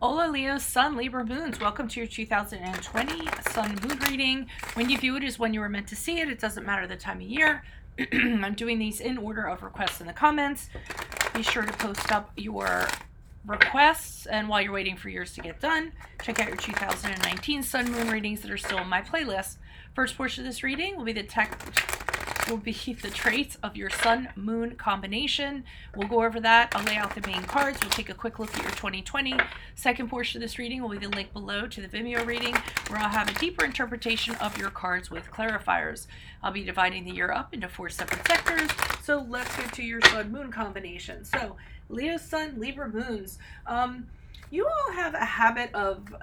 Hola Leo, Sun, Libra Moons. Welcome to your 2020 Sun Moon reading. When you view it is when you were meant to see it. It doesn't matter the time of year. I'm doing these in order of requests in the comments. Be sure to post up your requests, and while you're waiting for yours to get done, check out your 2019 Sun Moon readings that are still in my playlist. First portion of this reading will be the traits of your Sun Moon combination. We'll go over that. I'll lay out the main cards. We'll take a quick look at your 2020. Second portion of this reading will be the link below to the Vimeo reading, where I'll have a deeper interpretation of your cards with clarifiers. I'll be dividing the year up into 4 separate sectors. So let's get to your Sun Moon combination. So Leo Sun, Libra Moons. You all have a habit of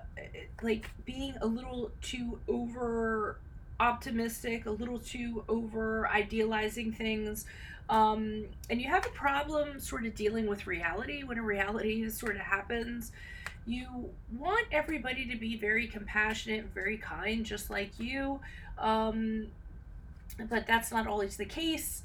being a little too over optimistic, a little too over idealizing things. And you have a problem sort of dealing with reality when a reality sort of happens. You want everybody to be very compassionate, very kind, just like you. But that's not always the case.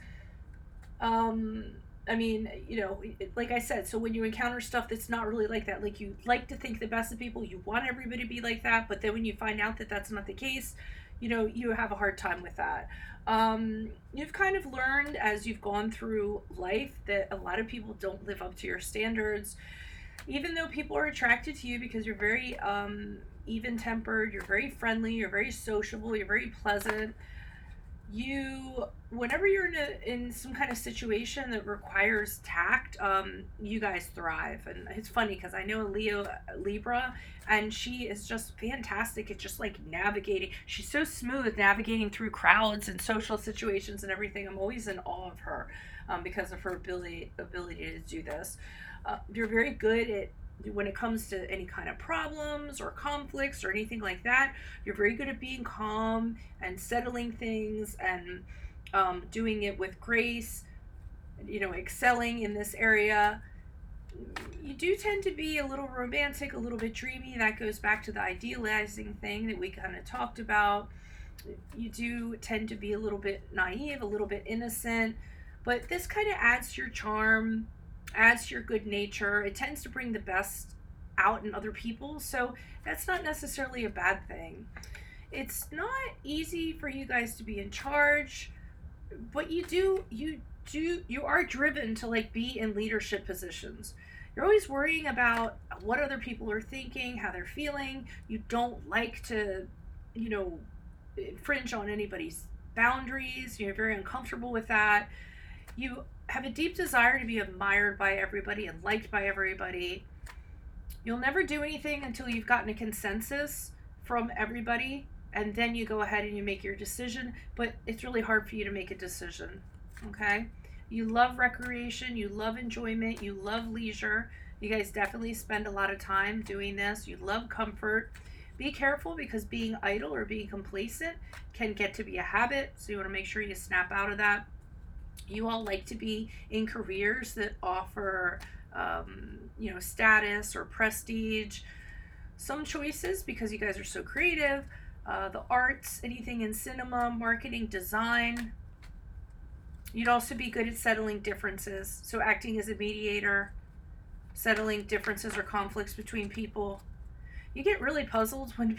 Like I said, so when you encounter stuff that's not really like that, like you like to think the best of people, you want everybody to be like that, but then when you find out that that's not the case, you have a hard time with that. You've kind of learned as you've gone through life that a lot of people don't live up to your standards, even though people are attracted to you because you're very even-tempered, you're very friendly, you're very sociable, you're very pleasant. Whenever you're in some kind of situation that requires tact, you guys thrive. And it's funny because I know a Libra, and she is just fantastic at just like navigating. She's so smooth navigating through crowds and social situations and everything. I'm always in awe of her because of her ability to do this. You're very good at, when it comes to any kind of problems or conflicts or anything like that, you're very good at being calm and settling things and doing it with grace, excelling in this area. You do tend to be a little romantic, a little bit dreamy. That goes back to the idealizing thing that we kind of talked about. You do tend to be a little bit naive, a little bit innocent, but this kind of adds to your charm, adds to your good nature. It tends to bring the best out in other people, so that's not necessarily a bad thing. It's not easy for you guys to be in charge, but you are driven to like be in leadership positions. You're always worrying about what other people are thinking, how they're feeling. You don't like to, infringe on anybody's boundaries. You're very uncomfortable with that. You have a deep desire to be admired by everybody and liked by everybody. You'll never do anything until you've gotten a consensus from everybody, and then you go ahead and you make your decision, but it's really hard for you to make a decision, okay? You love recreation, you love enjoyment, you love leisure. You guys definitely spend a lot of time doing this. You love comfort. Be careful because being idle or being complacent can get to be a habit, so you want to make sure you snap out of that. You all like to be in careers that offer, status or prestige. Some choices, because you guys are so creative, the arts, anything in cinema, marketing, design. You'd also be good at settling differences. So acting as a mediator, settling differences or conflicts between people. You get really puzzled when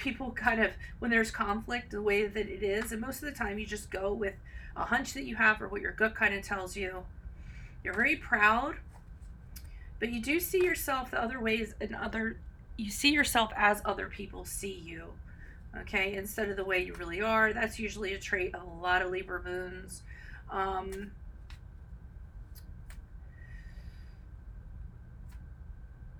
when there's conflict the way that it is. And most of the time you just go with a hunch that you have or what your gut kind of tells you. You're very proud, but you do see yourself you see yourself as other people see you. Okay, instead of the way you really are. That's usually a trait of a lot of Libra moons.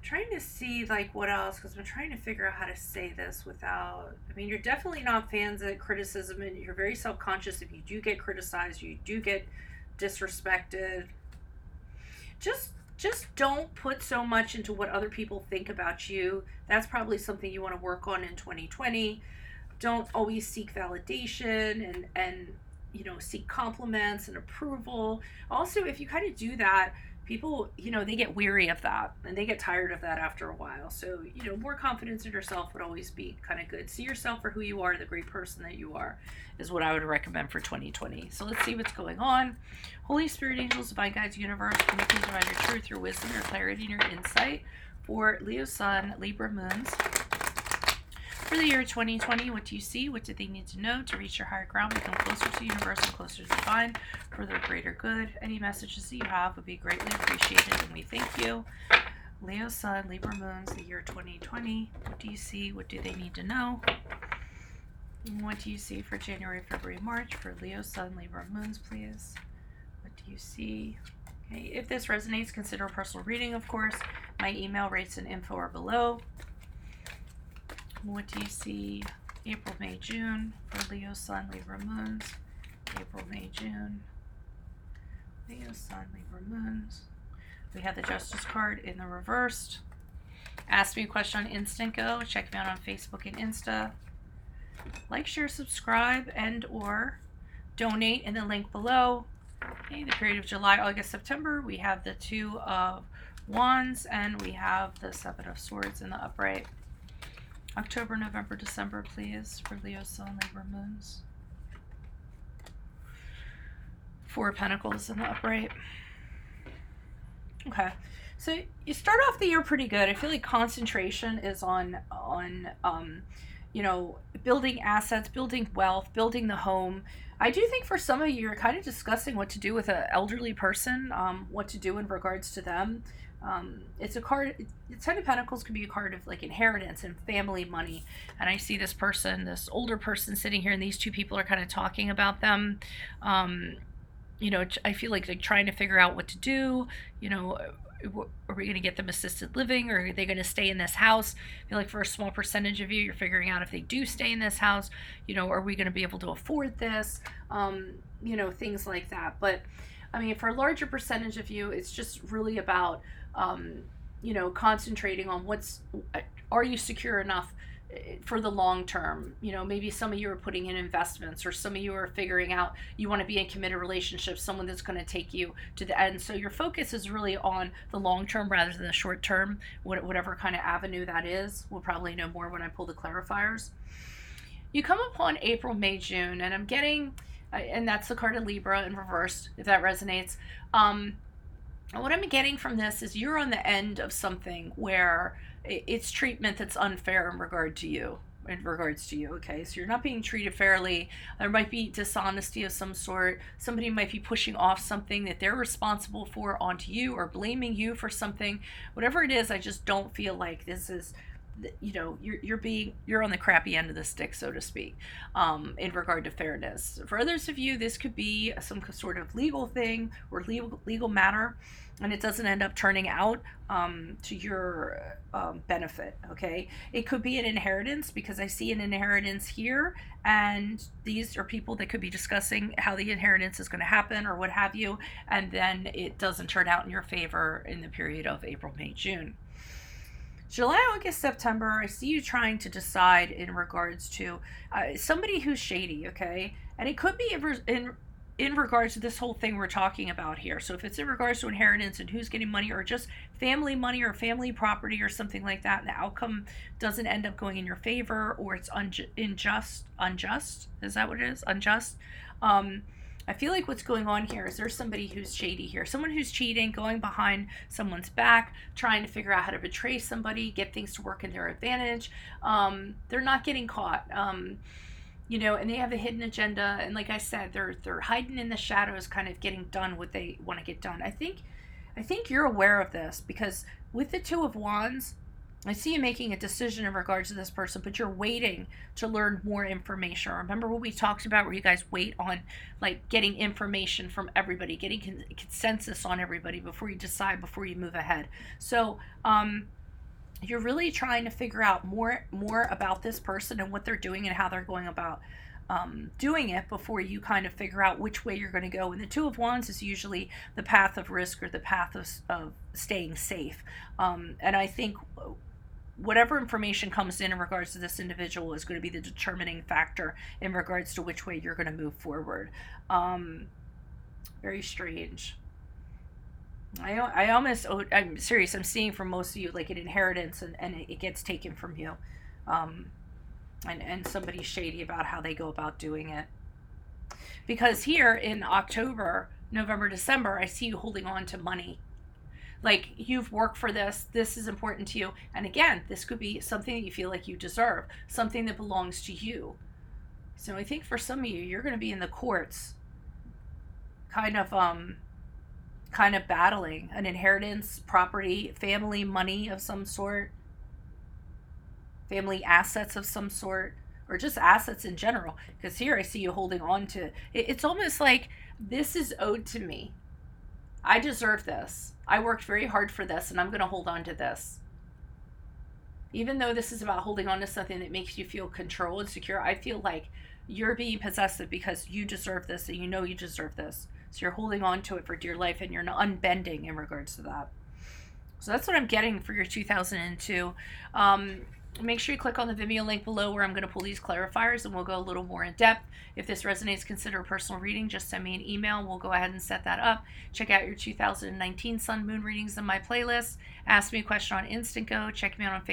Trying to see what else, because I'm trying to figure out how to say this without, you're definitely not fans of criticism, and you're very self-conscious if you do get criticized, you do get disrespected. Just don't put so much into what other people think about you. That's probably something you want to work on in 2020. Don't always seek validation and seek compliments and approval. Also, if you kind of do that, people, they get weary of that and they get tired of that after a while. So, more confidence in yourself would always be kind of good. See yourself for who you are, the great person that you are, is what I would recommend for 2020. So let's see what's going on. Holy Spirit, angels, divine guides, universe, can you please provide your truth, your wisdom, your clarity, and your insight For Leo Sun, Libra Moons, for the year 2020, what do you see? What do they need to know to reach your higher ground, become closer to universe and closer to divine, for their greater good? Any messages that you have would be greatly appreciated, and we thank you. Leo Sun, Libra Moons, the year 2020. What do you see? What do they need to know? What do you see for January, February, March for Leo Sun, Libra Moons, please? What do you see? Okay, if this resonates, consider a personal reading, of course. My email, rates, and info are below. What do you see? April, May, June for Leo Sun, Libra Moons. April, May, June. Leo Sun, Libra Moons. We have the Justice card in the reversed. Ask me a question on Instant Go. Check me out on Facebook and Insta. Like, share, subscribe, and or donate in the link below. Okay, the period of July, August, September, we have the Two of Wands and we have the Seven of Swords in the upright. October, November, December, please, for Leo Sun, Libra Moons. Four of Pentacles in the upright. Okay, so you start off the year pretty good. I feel like concentration is on you know, building assets, building wealth, building the home. I do think for some of you, you're kind of discussing what to do with an elderly person, what to do in regards to them. It's a card, the Ten of Pentacles can be a card of like inheritance and family money. And I see this person, this older person sitting here, and these two people are kind of talking about them. You know, I feel like they're trying to figure out what to do. You know, are we going to get them assisted living, or are they going to stay in this house? I feel like for a small percentage of you, you're figuring out if they do stay in this house, you know, are we going to be able to afford this? You know, things like that. But I mean, for a larger percentage of you, it's just really about, you know, concentrating on are you secure enough for the long term? You know, maybe some of you are putting in investments, or some of you are figuring out you want to be in committed relationships, someone that's going to take you to the end. So your focus is really on the long term rather than the short term, whatever kind of avenue that is. We'll probably know more when I pull the clarifiers. You come upon April, May, June, and I'm getting, and that's the card of Libra in reverse, if that resonates. What I'm getting from this is you're on the end of something where it's treatment that's unfair in regards to you. Okay, so you're not being treated fairly. There might be dishonesty of some sort. Somebody might be pushing off something that they're responsible for onto you, or blaming you for something. Whatever it is, I just don't feel like this is, you know, you're on the crappy end of the stick, so to speak, in regard to fairness. For others of you, this could be some sort of legal thing or legal matter, and it doesn't end up turning out to your benefit. Okay, it could be an inheritance, because I see an inheritance here, and these are people that could be discussing how the inheritance is going to happen or what have you, and then it doesn't turn out in your favor in the period of April, May, June. July, August, September, I see you trying to decide in regards to somebody who's shady, okay? And it could be in regards to this whole thing we're talking about here. So if it's in regards to inheritance and who's getting money, or just family money or family property or something like that, and the outcome doesn't end up going in your favor, or it's unjust, is that what it is? Unjust. I feel like what's going on here is there's somebody who's shady here. Someone who's cheating, going behind someone's back, trying to figure out how to betray somebody, get things to work in their advantage. They're not getting caught. You know, and they have a hidden agenda. And like I said, they're hiding in the shadows, kind of getting done what they want to get done. I think you're aware of this, because with the Two of Wands, I see you making a decision in regards to this person, but you're waiting to learn more information. Remember what we talked about, where you guys wait on like getting information from everybody, getting consensus on everybody before you decide, before you move ahead. So you're really trying to figure out more about this person and what they're doing and how they're going about doing it before you kind of figure out which way you're going to go. And the Two of Wands is usually the path of risk, or the path of staying safe. And I think whatever information comes in regards to this individual is going to be the determining factor in regards to which way you're going to move forward. Very strange. I'm serious. I'm seeing from most of you like an inheritance, and it gets taken from you. And somebody's shady about how they go about doing it. Because here in October, November, December, I see you holding on to money. Like, you've worked for this. This is important to you. And again, this could be something that you feel like you deserve, something that belongs to you. So I think for some of you, you're going to be in the courts, kind of battling an inheritance, property, family money of some sort, family assets of some sort, or just assets in general. Because here I see you holding on to it. It's almost like this is owed to me. I deserve this. I worked very hard for this, and I'm going to hold on to this. Even though this is about holding on to something that makes you feel control and secure, I feel like you're being possessive because you deserve this, and you know you deserve this. So you're holding on to it for dear life, and you're not unbending in regards to that. So that's what I'm getting for your 2002. Make sure you click on the Vimeo link below where I'm going to pull these clarifiers, and we'll go a little more in depth. If this resonates, consider a personal reading. Just send me an email. We'll go ahead and set that up. Check out your 2019 Sun Moon readings in my playlist. Ask me a question on Instant Go. Check me out on Facebook.